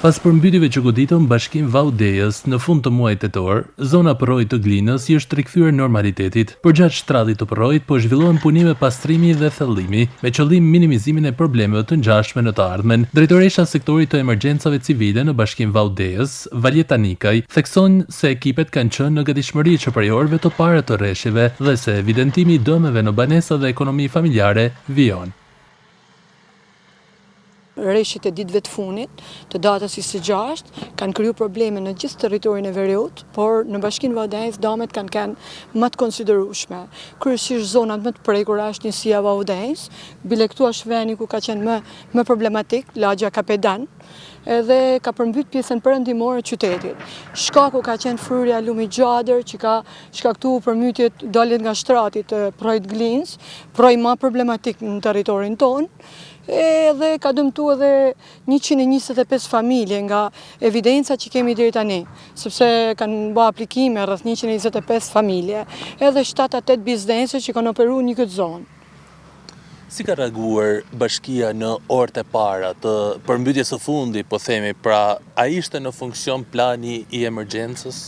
Pas përmbytjeve që goditën bashkim Vaudejës në fund të muajit tetor, zona Porrojit të Glinës i është rikthyer normalitetit. Përgjatë shtratit të Porrojit po zhvillohen punime pastrimi dhe thellimi, me qëllim minimizimin e problemeve të ngjashme në të ardhmen. Drejtoresha e sektorit të emergjencave civile në bashkim Vaudejës, Valjeta Nikaj, thekson se ekipet kanë qenë në gatishmëri çeperiorëve të parë të rreshjeve dhe se evidentimi i dëmeve në banesa dhe ekonomi familjare vijon. Rreshtet e ditëve të funit, të datës 26, kanë kriju probleme në gjithë territorin e Veriut, por në bashkinë Vaudejës dëmet kanë qenë më të konsiderueshme. Kryesisht zonat më të prekura është njësia Vaudejës, bile këtu është veni ku ka qenë më problematik, lagja Kapedan, edhe ka përmbyt pjesën perëndimore të qytetit. Shkaku ka qenë fryrja e lumit Gjader, që ka shkaktuar përmbytjet daljet nga shtrati të Porrojit Glinës, proj më problematik në territorin tonë, edhe ka dëmtu edhe 125 familje nga evidenca që kemi deri tani, sepse kanë bërë aplikime rreth 125 familje, edhe 7-8 biznese që kanë operuar në këtë zonë. Si ka reaguar bashkia në orët e para të përmbytjes së fundi, po themi, pra a ishte në funksion plani i emergjencës?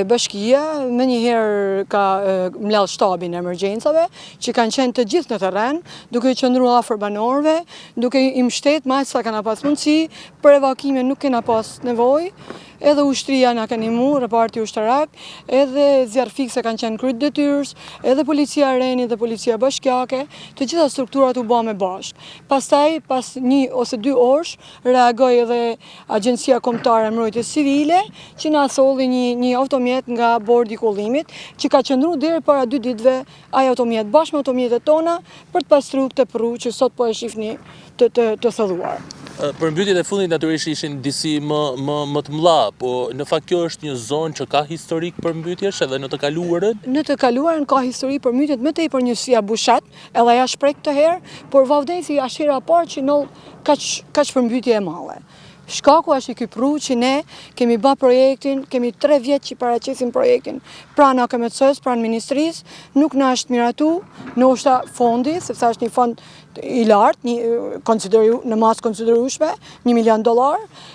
Bashkia më njëherë ka mbledh shtabin e emergjencave, që kanë qenë të gjithë në terren, duke i qëndruar afër banorëve, duke i mbështet më sa kanë pas mundësi, për evakime nuk kena pas nevojë. Edhe ushtria na kanë ndihmuar, reparti ushtarak, edhe zjarr fikse kanë qenë kryet detyrës, edhe policia reni dhe policia bashkiake, të gjitha strukturat u bë me bashkë. Pastaj, pas 1 ose 2 orësh, reagoi edhe Agjencia Kombëtare e Mbrojtjes Civile, që na solli një automjet nga bordi i kollimit, që ka qëndruar deri para 2 ditëve ai automjet bashkë me automjetet tona për të pastruar këtë pru që sot po e shihni të thelluar. Përmbytjet e fundit natyrisht ishin disi më të mëdha, po në fakt kjo është një zonë që ka historik përmbytjesh edhe në të kaluarën? Në të kaluarën ka histori përmbytjet më tepër njësia Bushat, edhe ja shpreh këtë herë, por Vaudejsi është hera e parë që nol kaq përmbytje e madhe. Shkaku është i ky pru që ne kemi bërë projektin, kemi 3 vjet që paraqesim projektin pranë AKMC-s, pranë ministrisë, nuk na është miratu, ndoshta fondi, sepse është një fond i lartë, në masë konsiderueshme, $1 milion,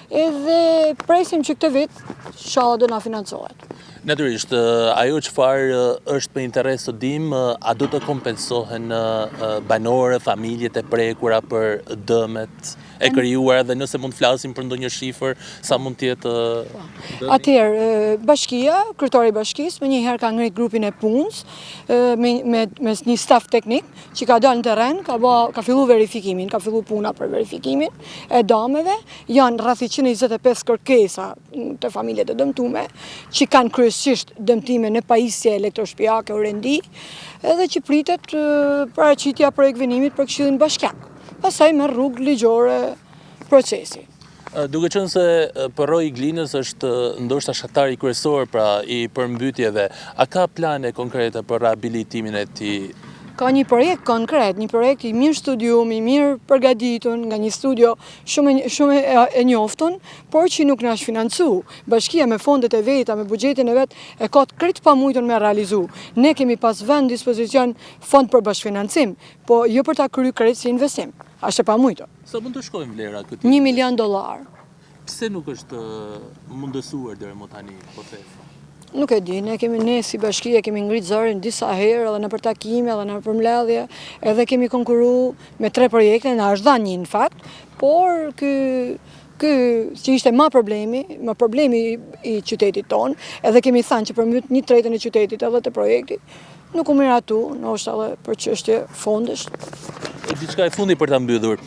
edhe presim që këtë vit inshallah do na financohet. Natyrisht, ajo çfarë është për interes të dim, a do të kompensohen banore, familjet e prekura për dëmet e krijuara, dhe nëse mund të flasim për ndonjë shifër, sa mund të jetë dëmi? Atëherë, bashkia, kryetari i bashkisë, më njëherë ka ngrit grupin e punës me një staf teknik që ka dalë në terren, ka filluar verifikimin, ka filluar puna për verifikimin e dëmeve. Janë rreth 125 kërkesa të familjet e dëmtuara që kanë kryesisht dëmtime në pajisje elektroshtëpiake, rendi, edhe që pritet paraqitja projekt venimit për Këshillin Bashkiak. Pastaj me rrugë ligjore procesi. Duke qenë se Porroji i Glinës është ndoshta shkatari kryesor pra i përmbytjeve, a ka plane konkrete për rehabilitimin e tij? Ka një projekt konkret, një projekt i mirë studium, i mirë përgatitur nga një studio shumë e njoftun, por që nuk na është financu. Bashkia me fondet e veta, me buxhetin e vet, e ka të krejt pamujtur me realizu. Ne kemi pas vënë në dispozicion fond për bashkëfinancim, po jo për ta kryer krejt si investim. Është e pamujtur. Sa mund të shkojnë vlera këtij? $1 milion. Pse nuk është mundësuar deri më tani, po them? Nuk e di, ne si bashkia kemi ngrit zërin disa herë edhe në për takime, edhe në për mbledhje, edhe kemi konkuru me 3 projekte, na është dhënë 1 në fakt, por ky që ishte ma problemi i qytetit tonë, edhe kemi thënë që përmbyt 1/3 e qytetit edhe të projektit, nuk u miratu, ndoshta edhe për çështje fondesh. Diçka e fundi për ta mbyllur.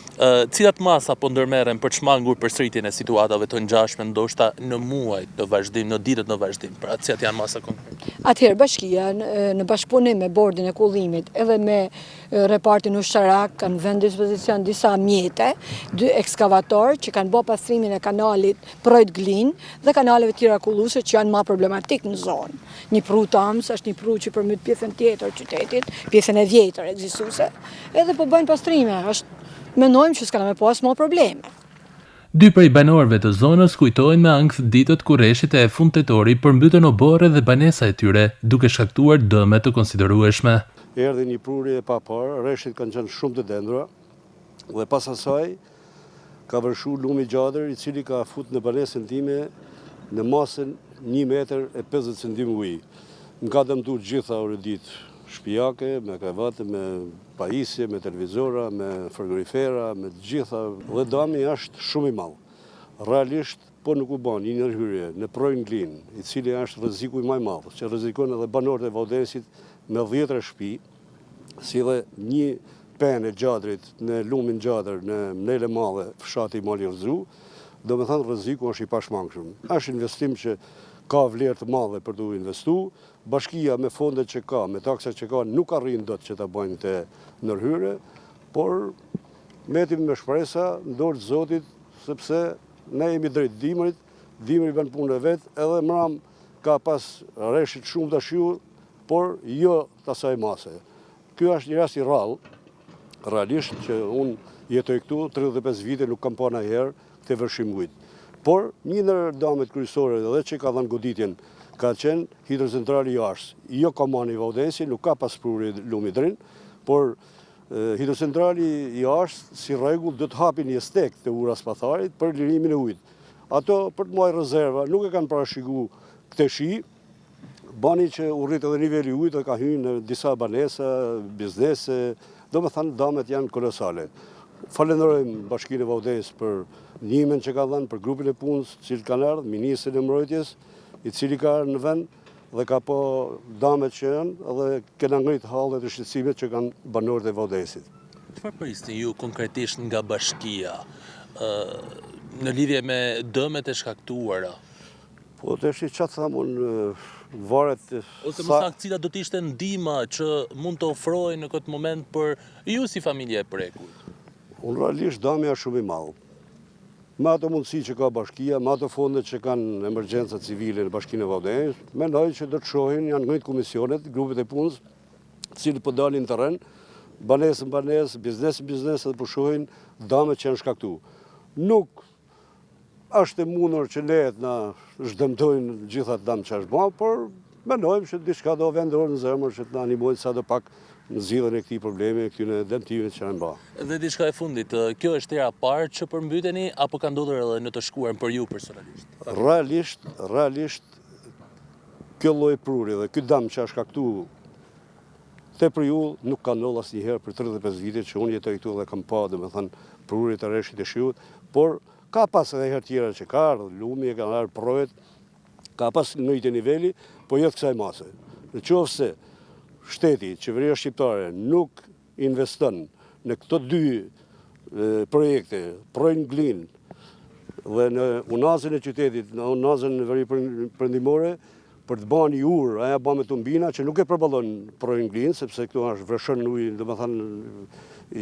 Cilat masa po ndërmerren për të shmangur përsëritjen e situatave të ngjashme, ndoshta në muaj të vazhdim, në ditët në vazhdim? Pra cilat janë masa konkrete? Atëherë bashkia në bashkëpunim me bordin e kollimit edhe me repartin ushtarak kanë vënë në dispozicion disa mjete, 2 ekskavatorë që kanë bërë pastrimin e kanalit Porrojit Glinë dhe kanaleve tjera kulluese që janë më problematik në zonë. Një pru Tams është një pru që përmbyt pjesën tjetër të qytetit, pjesën e vjetër ekzistuese, edhe po bëjnë pastrime, mendojmë që s'kana me pas më probleme. 2 prej banorëve të zonës kujtojnë me ankth ditët kur rreshtet e fundtetorit përmbytën oborre dhe banesa e tyre, duke shkaktuar dëme të konsiderueshme. Erdhi një prurje e paparë, rreshtet kanë qenë shumë të dendura dhe pas asaj ka vërshu lumi gjadër, i cili ka fut në banesën time në masën 1,50 cm ujë. Më ka dëmtu gjitha orë ditë shtëpiake, me krevate, me pajisje, me televizora, me frigorifera, me gjitha. Dhe dami është shumë i madh. Realisht, po nuk u ban një ndërhyrje në projnë Glin, i cili është rreziku i më i madh, që rrezikon edhe banorët e Vaudesit me 10 shtëpi, si dhe një penë e gjadrit në lumin gjadër në Mnele Madhe, fshati i Mali Rzu, do me thënë rreziku është i pashmangshëm. Është investim që ka vlerë të madhe për të investu, bashkia me fondet që ka, me taksat që ka, nuk arrin dot që ta bëjnë të ndërhyrje, por metim me shpresa në dorë të Zotit, sepse ne jemi drejt dimrit, dimri bën punën e vet, edhe mram ka pas rreshit shumë të shiu, por jo të asaj mase. Ky është një rast i rrallë, realisht që unë jetoj këtu, 35 vite nuk kam pa ndonjëherë këtë vërshim ujit. Por një ndër damet kryesore edhe që ka dhënë goditjen ka qenë hidrocentrali jashtë. Jo komani Vaudesi, nuk ka pas prurje lumi drin, por hidrocentrali jashtë si rregull do të hapin një stek të ura spatharit për lirimin e ujit. Ato për të marrë rezerva nuk e kanë parashikuar këtë shi, bani që u rrit edhe niveli i ujit dhe ka hyrë në disa banesa, biznese, do me thënë damet janë kolosale. Falenderojmë Bashkinë e Vaudes për ndihmën që ka dhënë, për grupin e punës që kanë ardhur, Ministrin e Mbrojtjes, i cili ka ardhur në vend dhe ka po damet që janë dhe kena ngrit hallet e shqetësimit që kanë banorët e Vaudesit. Çfarë prisni ju konkretisht nga bashkia në lidhje me dëmet e shkaktuara? Po të është që thamë unë varet... Ose më saktë cila do të ishte ndihma që mund të ofrojë në këtë moment për ju si familje e prekur? Unë realisht dami është shumë i madh. Me ato mundësi që ka bashkia, me ato fondet që kanë emergjenca civile në Bashkinë e Vaudes, mendoj që do të shohin, janë ngrit komisionet, grupet e punës, cilë po dalin në terren, banesë në banesë, biznes në biznes, dhe po shohin damet që janë shkaktu. Nuk është e mundur që lehet na zhdëmtojnë gjitha të damë që është bërë, por mendojmë që diçka do vendorë në zemër që të na animojnë sa do pak në zgjidhjen e këtij problemi, këtyre dëmtimeve që janë bërë. Dhe diçka e fundit, kjo është hera e parë që përmbyteni apo ka ndodhur edhe në të shkuarën për ju personalisht? Realisht kjo lloj prurje dhe ky dam që është shkaktuar tepër ju nuk ka ndodhur asnjëherë për 35 vite që unë jetoj këtu dhe kam pa, domethënë, prurje të rreshtit të shiut, por ka pas edhe herë tjera që ka ardhur lumi, e kanë ardhur projet, ka pas ngritje niveli, po jo të kësaj mase. Nëse shteti, qeveria shqiptare nuk investon në këto dy projekte, projekt Glin dhe në unazën e qytetit, në unazën e veri perëndimore, për të bani urë, aja ba me tumbina, që nuk e përballon projekt Glin, sepse këtu është vërshën ujë, domethënë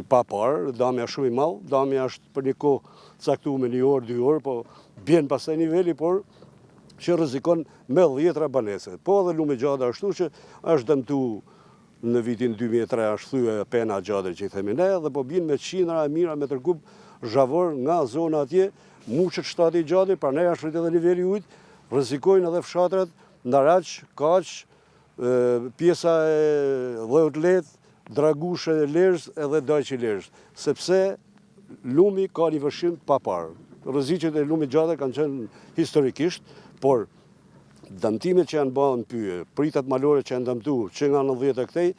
i pa parë, dami është shumë i madh, dami është për një kohë caktuar me 1 orë, 2 orë, po bjen pastaj niveli, por që rrezikon me 10 banese. Po edhe lumi gjadër ashtu që është dëmtuar në vitin 2003, është thyer pena gjadër që i themi ne, dhe po bjen me qindra e mira metër kub zhavor nga zona atje, muçet shtati i gjadër, prandaj është rrit edhe niveli i ujit, rrezikojnë edhe fshatrat Ndaraç, Kaq, pjesa e Llojut Let, Dragushe e Lerz edhe Dajçi Lerz, sepse lumi ka një vërshim pa parë. Rreziqet e lumit gjadër kanë qenë historikisht, por dëmtimet që janë bërë në pyje, pritat malore që janë dëmtuar, që nga 90 e këtej,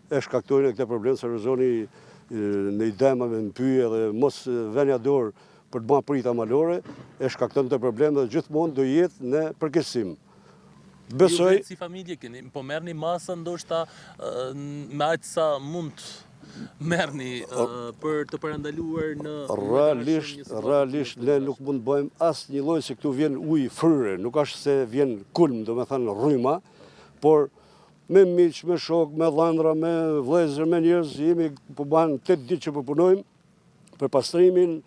e shkaktojnë këtë problem se rrezoni në i dëmave në pyje dhe mos venja dorë për të bërë prita malore, e shkakton të problem dhe gjithmonë do jetë në përkeqësim. Besoj... Ju si familje keni, po merrni masa ndoshta me aq sa mund merrni për të parandaluar në... Realisht ne nuk mund të bëjmë asnjë lloj se këtu vjen ujë fryre, nuk është se vjen kulm, domethënë rryma, por me miq, me shok, me dhëndra, me vëllezër, me njerëz, jemi po bën 8 ditë që po punojmë për pastrimin,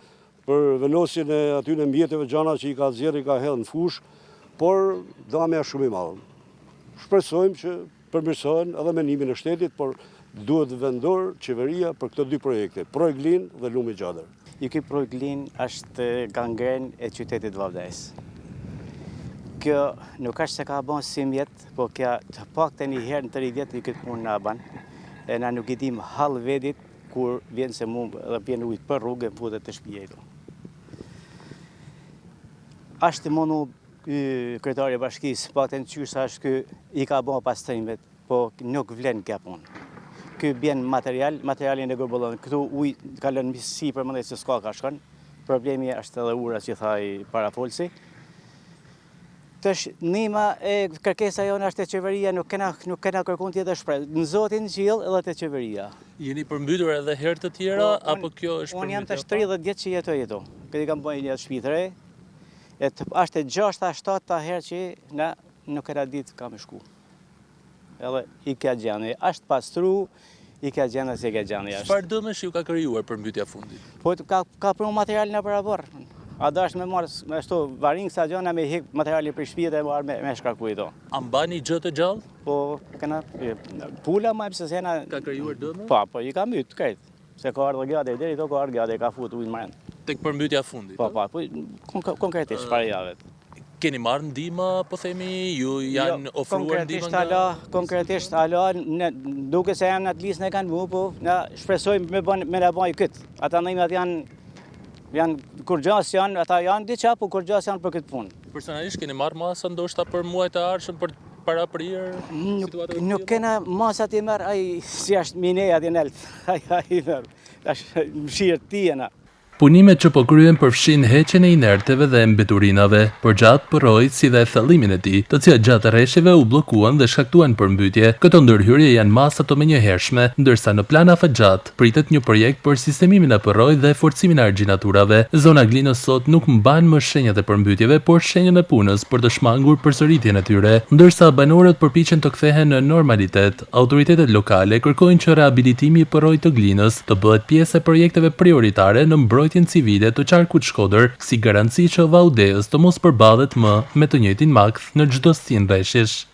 për vendosjen e aty në mjeteve gjana që i ka zgjerrë, i ka hedhur në fush, por dami është shumë i madh. Shpresojmë që përmirësohen edhe mendimin e shtetit, por duhet vendor qeveria për këto dy projekte, projekt Glin dhe lumi gjadër. Ky projekt Glin është gangren e qytetit Vaudes. Kjo nuk është se ka bën si mjet, po kjo të paktën një herë në 30 vjet këtë punë na bën. E na nuk i dim hall vedit kur vjen se mund dhe vjen ujë për rrugë futet të shtëpia. Ashtë mundu kryetari i bashkisë, pa të në qyrë sa është i ka bo pastrimet, po nuk vlen kja punë. Ky bjen materialin e gërbollon. Këtu uj kalon misi për mëndej se s'ka ka shkon. Problemi është edhe ura që tha i parafolsi. Tësh nima e kërkesa jonë është te qeveria, nuk kena kërkun tjetër shpresë. Në Zotin qiell edhe te qeveria. Jeni përmbytur edhe herë të tjera, apo kjo është Unë jam tash 30 vjet që jetoj këtu. Këti kam bëjë një shtëpi të re. Është 6-7 herë që na nuk era ditë kam shku. Edhe i ka gjani, është pastru, i ka gjani se ka gjani është. Çfarë dëmesh ju ka krijuar përmbytja fundit? Po ka pru material në parabor. A dash me marë me shto varing sa gjana me hik materiali për shtëpitë e marë me shkarkuj to. A mbani gjë të gjallë? Po kena pula më pse sena Ka krijuar dëme? Po i ka myt krejt. Se ka ardhur gjatë deri to ka ardhur gjatë ka futur ujë mbrën. Tek përmbytja fundit. Po konkretisht para javës. Keni marrë ndihmë, po themi, ju janë ofruar ndihmë nga... Konkretisht, duke se janë atë listë ne kanë mu, po na shpresojmë me na bëj këtë. Ata ndihmat janë kur gjas janë, ata janë diçka, po kur gjas janë për këtë punë. Personalisht keni marrë masa ndoshta për muajt e ardhshëm për para prirë situatën? Nuk kena masa ti merr ai si është mineja ti nelt. Ai merr. Tash mshirë ti jena. Punimet që po kryen përfshin heqjen e inerteve dhe mbeturinave, por gjatë përrojt si dhe thellimin e tij, të cilat gjatë rreshjeve u bllokuan dhe shkaktuan përmbytje. Këto ndërhyrje janë masa të menjëhershme, ndërsa në plan afatgjat pritet një projekt për sistemimin e përrojt dhe forcimin e argjinaturave. Zona Glinës sot nuk mban më shenjat e përmbytjeve, por shenjën e punës për të shmangur përsëritjen e tyre. Ndërsa banorët përpiqen të kthehen në normalitet, autoritetet lokale kërkojnë që rehabilitimi i përrojt të Glinës të bëhet pjesë e projekteve prioritare në mbrojtjen civile të qarkut Shkodër, si garanci që Vaudeës të mos përballet më me të njëjtin makt në çdo stin rreshjesh.